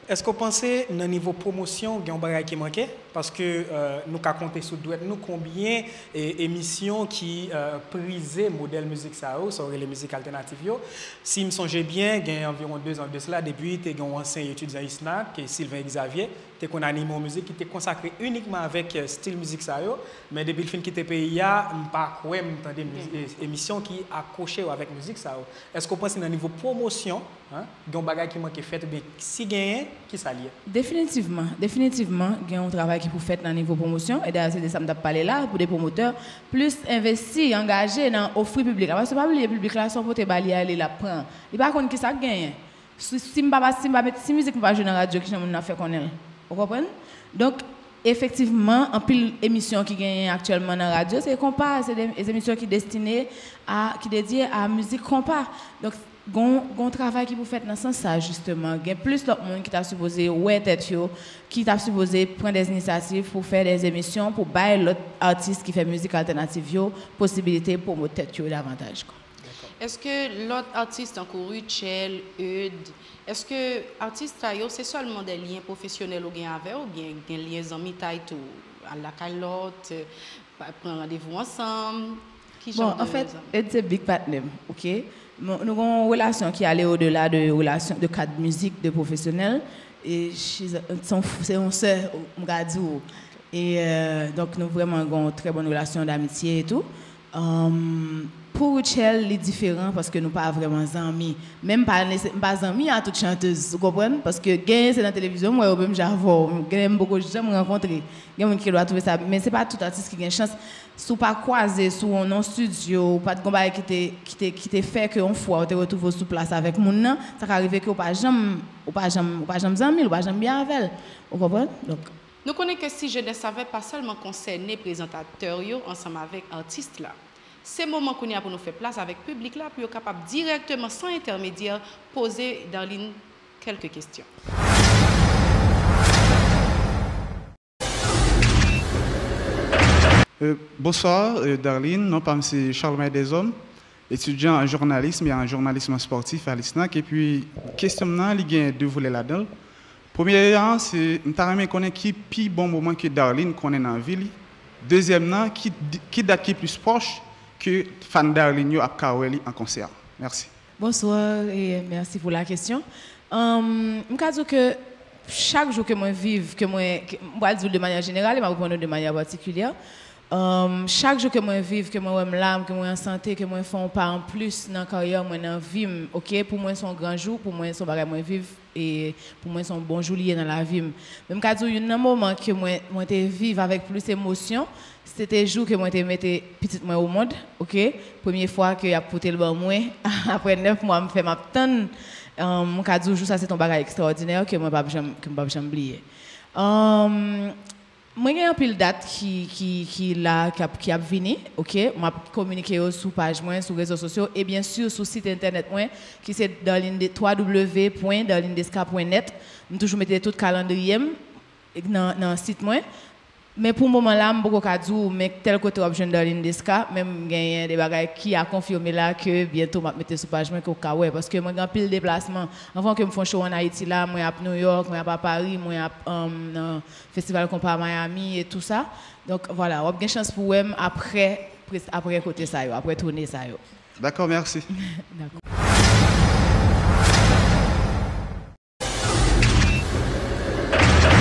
Est-ce que vous pensez, dans le niveau promotion, il y a un bagage qui manque? Parce que nous avons compté sur nous combien d'émissions qui prisaient le modèle musique ça, sur les musiques alternatives. Si je me songe bien, il y a environ 2 ans de cela, depuis, il y a un ancien étudiant ISNAC, Sylvain Xavier, qui a animé en musique, qui était consacré uniquement avec style musique ça. Mais depuis le film qui était payé, il n'y a pas des émissions qui accrochaient avec musique ça. Est-ce que vous pensez, dans le niveau promotion, il y a un bagage qui manque fait, mais si gagné, qui s'allie? Définitivement, il y a un travail qui peut faire dans le niveau promotion. Et d'ailleurs, c'est de ça que je parlé là, pour des promoteurs, plus investis, engagés dans l'offre publique. Parce que pas oublier, le public là, son pote bali, il la prend. Il pas contre qui ça gagne. Si musique ne va pas jouer dans la radio, qui n'a fait qu'on est. Vous comprenez? Donc, effectivement, en pile émission qui gagne actuellement dans la radio, c'est compas, c'est des émissions qui destinées à, qui dédiées à musique compas. Donc, gon travail qui vous fait dans ce sens ça justement. Il y a plus de monde qui t'a supposé ouais tête yo, qui t'a supposé prendre des initiatives pour faire des émissions pour bailler l'autre artiste qui fait musique alternative yo possibilité pour mo tête yo davantage quoi. Est-ce que l'autre artiste encore Richel, Eud, est-ce que artiste c'est seulement des liens professionnels ou bien avec ou bien des liens amis taille tout à la calotte prendre rendez-vous ensemble qui bon en fait c'est big partner, OK? Nous avons une relation qui allait au-delà de relation de cadre musique de professionnel et c'est une sœur Mgadou et donc nous vraiment avons une très bonne relation d'amitié et tout. Pour Richel, c'est différent parce que nous pas vraiment amis, même pas amis à toute chanteuse, vous comprenez? Parce que gagner c'est dans la télévision, moi même j'avoue, j'aime beaucoup jamais rencontrer. Il y a qui doit trouver ça, mais c'est pas tout artiste qui a une chance. Si pas croiser sous un studio, pas de combat qui te fait que une fois tu te retrouves sur place avec mon nom, ça peut arriver que pas jamais amis, ou pas jamais bien avec elle. Vous comprenez? Donc nous connaissons que si je ne savais pas seulement concerner présentateurs ensemble avec artistes là. C'est le moment qu'on a pour nous faire place avec le public là pour être capable directement sans intermédiaire poser Darline quelques questions. Bonsoir Darline, non pas c'est Charles Deshommes, étudiant en journalisme et en journalisme sportif à l'ISNAC et puis question là il y a deux volets là-dedans. Premièrement c'est m'ta connaît qui plus bon moment que Darline connaît dans la ville. Deuxièmement qui date qui plus proche que fan Darline yo a Kaweli en concert. Merci. Bonsoir et merci pour la question. Je dis que chaque jour que moi vive, que moi dire de manière générale et répondre de manière particulière. Chaque jour que moi vive, que moi l'âme, que moi en santé, que moi fais un pas en plus dans la carrière, moi dans la vie, OK, pour moi c'est un grand jour, pour moi c'est un bagage moi vivre et pour moi c'est un bon jour lié dans la vie. Même quand il y a un moment que moi te vivre avec plus d'émotion, c'était le jour que moi te mettais petite moi au monde, OK? Première fois que a porté le bon moi, après 9 mois me fait ma tante mon cadeau jour ça c'est un bagage extraordinaire que moi pas jamais oublier. Moi j'ai un pile date qui a venu, OK, m'a communiqué sur page moi sur réseaux sociaux et bien sûr sur site internet moi qui c'est www.darlindeska.net. Je toujours mettre tout calendrier dans site moi. Mais pour le moment là, je beaucoup dire mais tel côté option Darline Deska, même gagner des bagages qui a confirmé là que bientôt m'a mettre sur page moi que ouais parce que moi j'ai pile déplacement avant que me font show en Haïti là, moi à New York, moi à Paris, moi à festival comme à Miami et tout ça. Donc voilà, on a une chance pour moi après côté ça yo, après tourner ça yo. D'accord, merci. D'accord.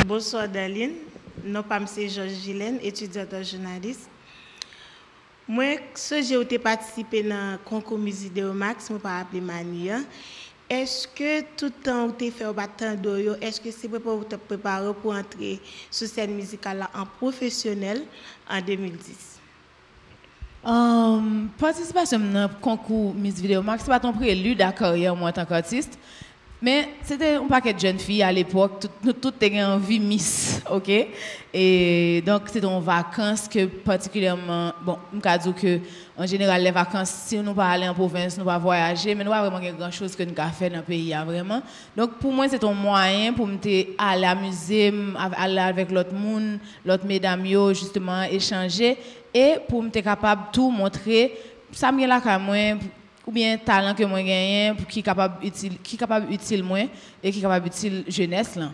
Bonsoir Darline. Non, pas M. Georges Vilaine, étudiante en journaliste. Moi, ce j'ai participé dans le concours Musique de Max, je ne pas appelé Mania. Est-ce que tout le temps où tu fais au bâton d'oyo, est-ce que c'est pour te préparer pour entrer sur cette musicale-là en professionnel en 2010? Participation dans le concours Miss Vidéo Max, c'est pas ton prélude à carrière moi en tant qu'artiste. Mais c'était un paquet de jeunes filles à l'époque, toutes étaient en vie Miss, OK? Et donc, c'était en vacances que particulièrement, bon, je peux dire que en général, les vacances, si nous ne pas aller en province, nous ne pas voyager, mais nous pas vraiment grand-chose que nous avons fait dans le pays, vraiment. Donc, pour moi, c'est un moyen pour me aller amuser, aller avec l'autre monde, l'autre mesdames, justement, échanger, et pour me capable de tout montrer, ça me là quand même, ou bien talent que moi gagne qui capable utile moi et qui capable utile jeunesse là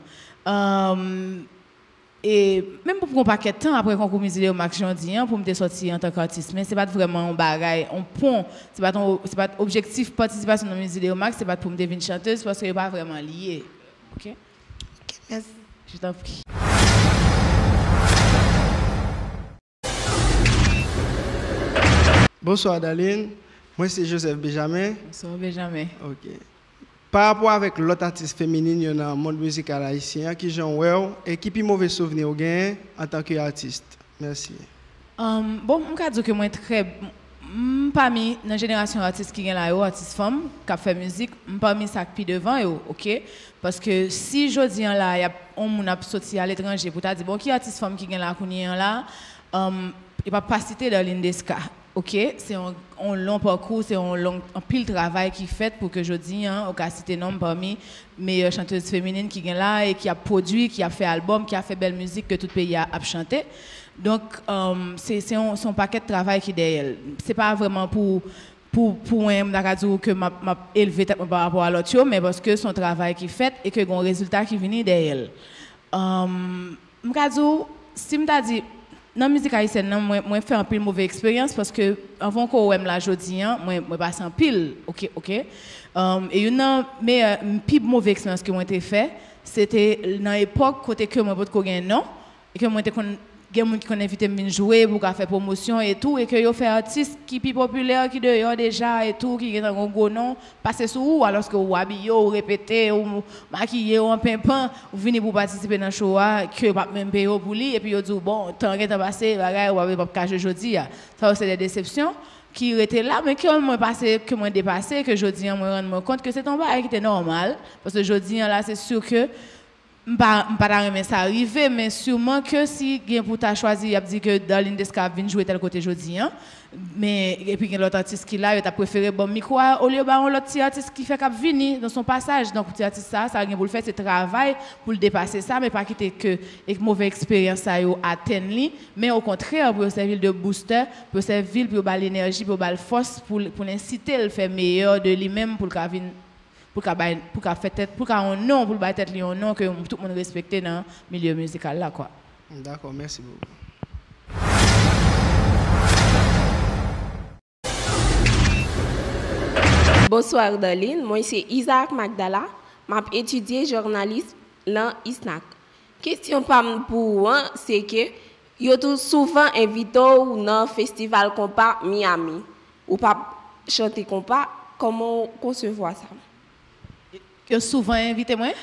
et même pour un paquet de temps après concours Musique Max Jondi pour me sortir en tant qu'artiste mais c'est pas vraiment un bagage un pont c'est pas objectif participation dans Musique Max c'est pas pour me devenir chanteuse parce que c'est pas vraiment lié. OK, merci. Je t'en prie. Bonsoir Darline. Moi, c'est Joseph Benjamin. Bonsoir Benjamin. OK. Par rapport avec l'autre artiste féminine dans le monde musical haïtien, qui j'en well et qui plus mauvais souvenir au gain en tant qu'artiste. Merci. Bon, je peux dire que moi très parmi la génération d'artistes qui sont là, artistes femmes qui font musique, parmi ça qui devant eux, OK? Parce que si je dis là, il y a un monde qui sorti à l'étranger pour dire bon qui artiste femme qui sont là, il n'y a pas cité Darline Deska. OK, c'est un long parcours, c'est un pile travail qui fait pour que je dis, au cas cité nom parmi mes chanteuses féminines qui sont là et qui a produit, qui a fait album, qui a fait belle musique que tout pays a chanté. Donc, c'est son paquet de travail qui est derrière. C'est pas vraiment pour un que m'a élevé par rapport à l'autre, mais parce que son travail qui fait et que un résultat qui vient derrière. Si me dit dans la musique haïtienne, moi fait un peu mauvaise expérience parce que avant qu'on aime la jodi, moi passe en pile, OK. Et une mais plus mauvaise expérience que moi été fait, c'était dans l'époque côté que moi pas de non et que moi était il y a des gens qui ont invité à jouer pour faire promotion et tout, et que yo fait artiste qui plus populaire qui dehors déjà et tout, qui est un gros nom, passer sur ou alors que vous habillez, ou répétez, ou maquillez, ou en pimpin, vous venez pour participer dans le show, que pas même payer pour lui, et puis vous dites, bon, tant que t'as passé, ou avez pas caché aujourd'hui, ça c'est des déceptions qui étaient là, mais que moi passé, que moi dépassé, que je dis, moi rendre compte que c'est un bail qui était normal, parce que je dis là, c'est sûr que pas ça arriver, mais sûrement que si quelqu'un pour t'a choisi, il a dit que Darlene Desca vient jouer tel côté jeudi, mais et puis l'autre artiste qui là, il a préféré bon micro au lieu de l'autre artiste qui fait cap venir dans son passage. Donc petit artiste ça rien pour le faire, c'est travail pour le dépasser ça, mais pas quitter que avec mauvaise expérience ça yo atteindre lui, mais au contraire pour servir de booster, pour servir pour ba l'énergie, pour ba la force pour l'inciter à le faire meilleur de lui-même pour le venir pour qu'à faire tête pour qu'un nom pour battre tête un nom que tout le monde respecte dans le milieu musical là quoi. D'accord, merci beaucoup. Bonsoir Darlene, moi c'est Isaac Magdala, j'ai étudié journalisme dans ISNAC. Question pour moi c'est que yo tout souvent invité dans festival compas Miami ou pas chanter compas, comment concevoir ça? Que souvent invité moi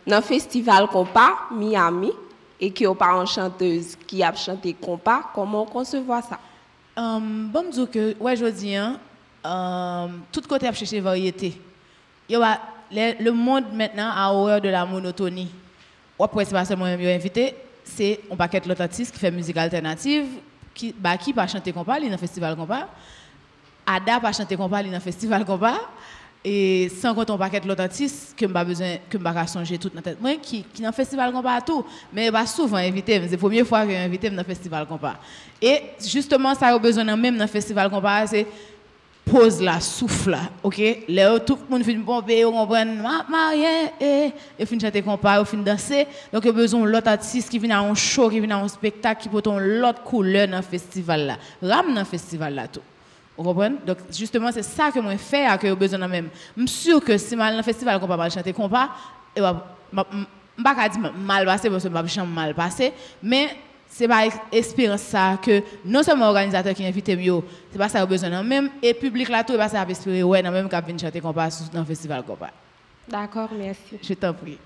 dans le festival compas Miami et qui a pas une chanteuse qui a chanté compas, comment concevoir ça? Bon dire que ouais je dis tout côté a chercher variété. Le monde maintenant a horreur de la monotonie. Ou après c'est pas seulement invité, c'est un paquet d'autres artistes qui fait musique alternative qui pas chanter compas dans le festival compas. Ada pas chanter compas dans le festival compas. Et sans compter un paquet d'autres artistes que m'a besoin que m'a songer tout dans tête moi qui dans festival compas tout mais pas souvent invité c'est la première fois que invité dans festival compas et justement ça a besoin même dans festival compas c'est pose la souffle OK là tout le monde vient pomper on comprend marié et fin chanter compas ou fin danser donc il y a besoin l'autre artiste qui vient à un show qui vient à un spectacle qui porte l'autre couleur dans festival là ram dans festival là tout. Vous comprenez? Donc, justement, c'est ça que moi fais à que j'ai besoin de même. Je suis sûr que si mal dans le festival, on ne peut pas chanter compas, je ne vais pas dire mal passé parce que je ne vais pas mal passé, mais c'est pas espérance ça que non seulement l'organisateur qui invite mieux, c'est pas ça que j'ai besoin de même, et le public là, tout, c'est pas ça que espérer, ouais, dans même qu'à venir chanter compas dans le festival compas. D'accord, merci. Je t'en prie.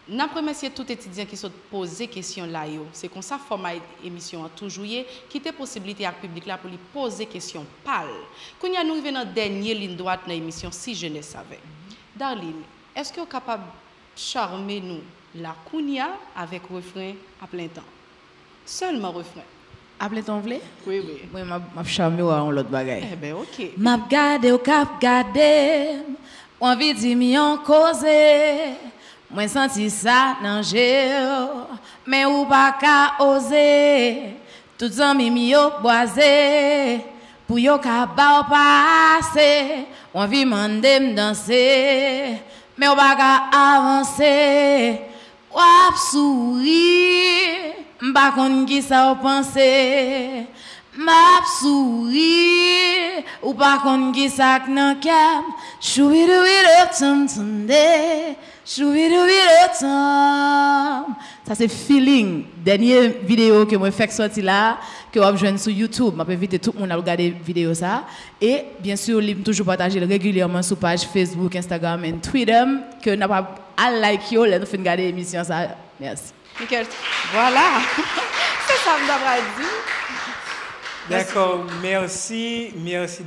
N'a remercié tout étudiant qui se pose des questions là. C'est comme ça format émission a toujours qui te possibilité à public là pour lui poser questions pâles. Quand nous arrivons dans la dernière ligne droite dans l'émission Si je ne savais. Darlene, est-ce que vous êtes capable de charmer nous la Kounia avec refrain à plein temps? Seulement refrain. À plein temps, vous voulez? Oui. Oui, je charme en l'autre bagaille. Eh bien, OK. M'a gardé au cap gardé, envie de m'y causer. Moi senti ça dans jeu, mais ou pas qu'à oser. Tout amis mi yo boisé, pour yo ka ba passer. On vit mandé me danser, mais ou pas qu'à avancer. Wap souri, m'pa konn ki sa ou penser. M'ap souri, ou pas konn ki sa k'nan kem. Choubidoubidou tum tum de. Ça c'est feeling. Dernière vidéo que moi fait sorti là que vous joindre sur YouTube. M'a invité tout le monde à regarder vidéo ça et bien sûr je toujours partager régulièrement sur page Facebook, Instagram et Twitter que n'a pas à like yo là nous fin regarder émission ça. Merci. Nickel. Voilà. C'est ça me d'avoir dit. D'accord, merci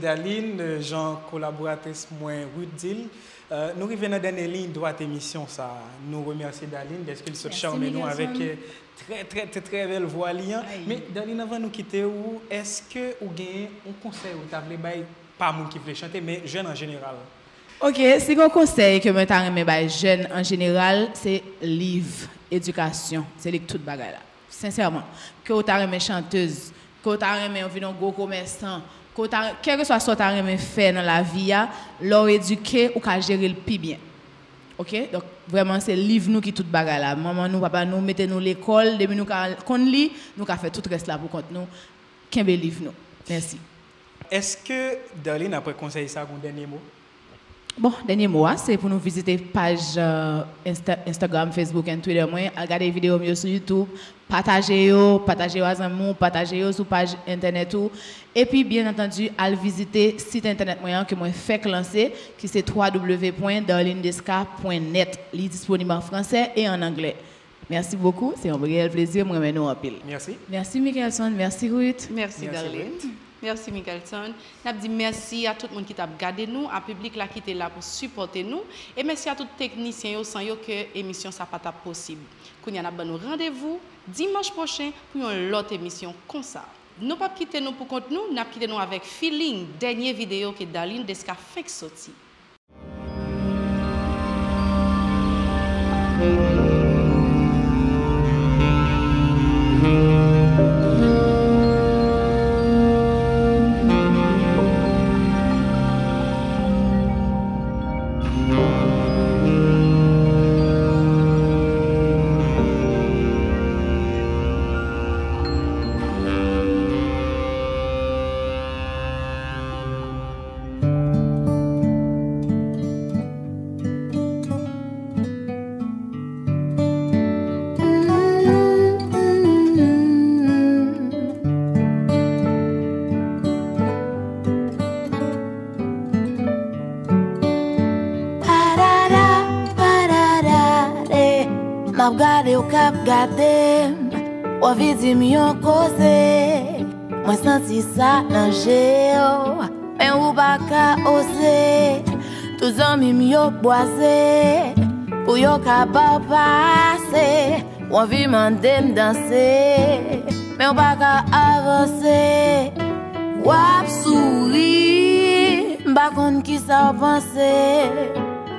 Darlene, Jean collaboratrice moi Ruth Dil. Nous revenons dans la dernière ligne droite émission. Ça. Nous remercions Darlene parce qu'il se charme nous avec très belle voix. Mais Darlene, avant de nous quitter, est-ce que vous avez un conseil ou vous pas monde qui veut chanter, mais jeunes en général? Ok, si un conseil que je t'aime jeunes en général, c'est livre, éducation. C'est les tout bagaille là. Sincèrement. Que vous t'aime chanteuse, que vous t'aime un gros commerçant, quel que soit ce que tu as fait dans la vie, leur éduquer ou qu'à gérer le plus bien. OK? Donc, vraiment, c'est le livre nous qui tout bagarre là. Maman, nous, papa, nous, mettez-nous l'école, depuis nous, qu'on lit, nous, qu'on fait tout le reste là pour compte nous. Qu'un bel livre nous. Merci. Est-ce que Darlene, après conseil, ça a un dernier mot? Bon, dernier mot, c'est pour nous visiter page Instagram, Facebook et Twitter. Regardez les vidéos sur YouTube, partagez à amis, partagez sur page internet. Et puis, bien entendu, allez visiter le site internet que moi fait lancer, qui c'est www.darlinedesca.net. Il est disponible en français et en anglais. Merci beaucoup, c'est un réel plaisir, moi nous en pile. Merci. Merci Michelson, merci Ruth. Merci Darlene. Merci Michelson. Nous dit merci à tout le monde qui t'a regardé nous, à public là qui était là pour supporter nous, et merci à tous les techniciens sans eux que l'émission ça pas possible. Qu'on y a nous rendez-vous dimanche prochain pour une autre émission comme ça. Nous pas quitter nous pour compte nous, n'a quitté nous avec feeling dernière vidéo que Darlene Desca fait sortir. Gade ou kap gade, ou vidi mi yon koze. Mwen senti sa nan jeo, men ou baka ose. Tou zami mi yo boise, pou yo kaba pase. Ou vi mandem danse, men ou baka avance. Wap souri, bakon ki sa panse.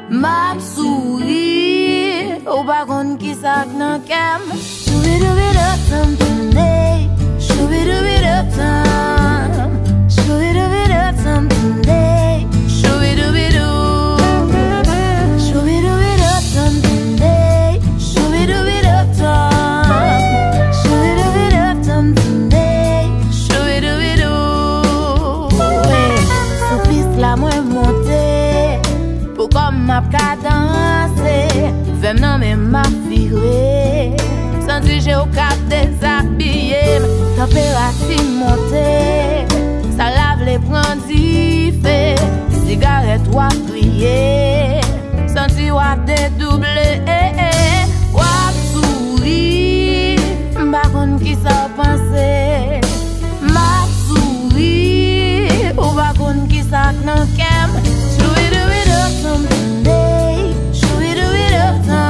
Map souri, ou bakon ki sak nan kem. Shoo-be-doo-be-doo-tum today, shoo-be-doo-be-doo-tum, shoo-be-doo-be-doo-tum today, shoo-be-doo-be-doo, shoo-be-doo-be-doo-tum today, shoo-be-doo-be-doo-tum, shoo-be-doo-be-doo-tum today, shoo-be-doo-be-doo. Sou piste la mwen monte, pou kom map ka danse. Fem nan men ma viré, senti j'ai au cap déshabillé, température montée, ça lave les brandifs, cigarette ou crier, senti ou dédoublé, ou souri, bakon qui sa pensé, ma souri, ou bakon qui sa nan kem, shoo-be-doo-be-doo-tum today, shoo-be-doo-be-doo-tum.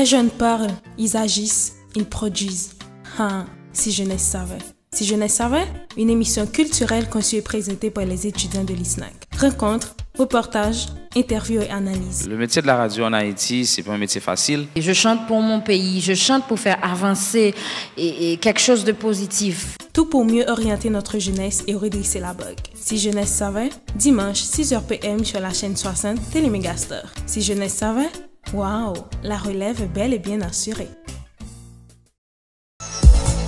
jeunes parlent, ils agissent, ils produisent. Ah, si jeunesse savait. Si jeunesse savait, une émission culturelle conçue et présentée par les étudiants de l'ISNAC. Rencontres, reportages, interviews et analyses. Le métier de la radio en Haïti, c'est pas un métier facile. Et je chante pour mon pays, je chante pour faire avancer et quelque chose de positif. Tout pour mieux orienter notre jeunesse et redresser la bogue. Si jeunesse savait, dimanche 6h PM sur la chaîne 60 Télémégastar. Si jeunesse savait, waouh, la relève est bel et bien assurée.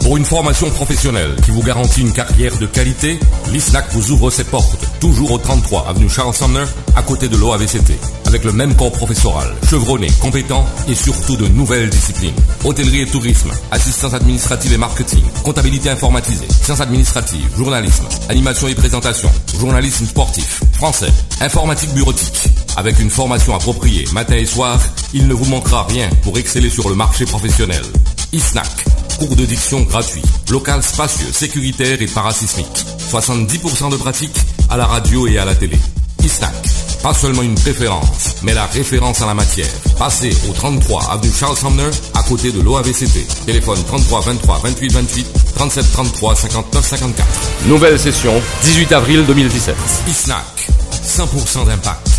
Pour une formation professionnelle qui vous garantit une carrière de qualité, l'ISNAC vous ouvre ses portes, toujours au 33 avenue Charles Sumner, à côté de l'OAVCT, avec le même corps professoral, chevronné, compétent et surtout de nouvelles disciplines. Hôtellerie et tourisme, assistance administrative et marketing, comptabilité informatisée, sciences administratives, journalisme, animation et présentation, journalisme sportif, français, informatique bureautique. Avec une formation appropriée matin et soir, il ne vous manquera rien pour exceller sur le marché professionnel. ISNAC. Cours de diction gratuit, local spacieux, sécuritaire et parasismique. 70% de pratique à la radio et à la télé. ISNAC, pas seulement une préférence, mais la référence en la matière. Passez au 33 avenue Charles Sumner, à côté de l'OAVCT. Téléphone 33 23 28 28, 37 33 59 54. Nouvelle session, 18 avril 2017. ISNAC, 100% d'impact.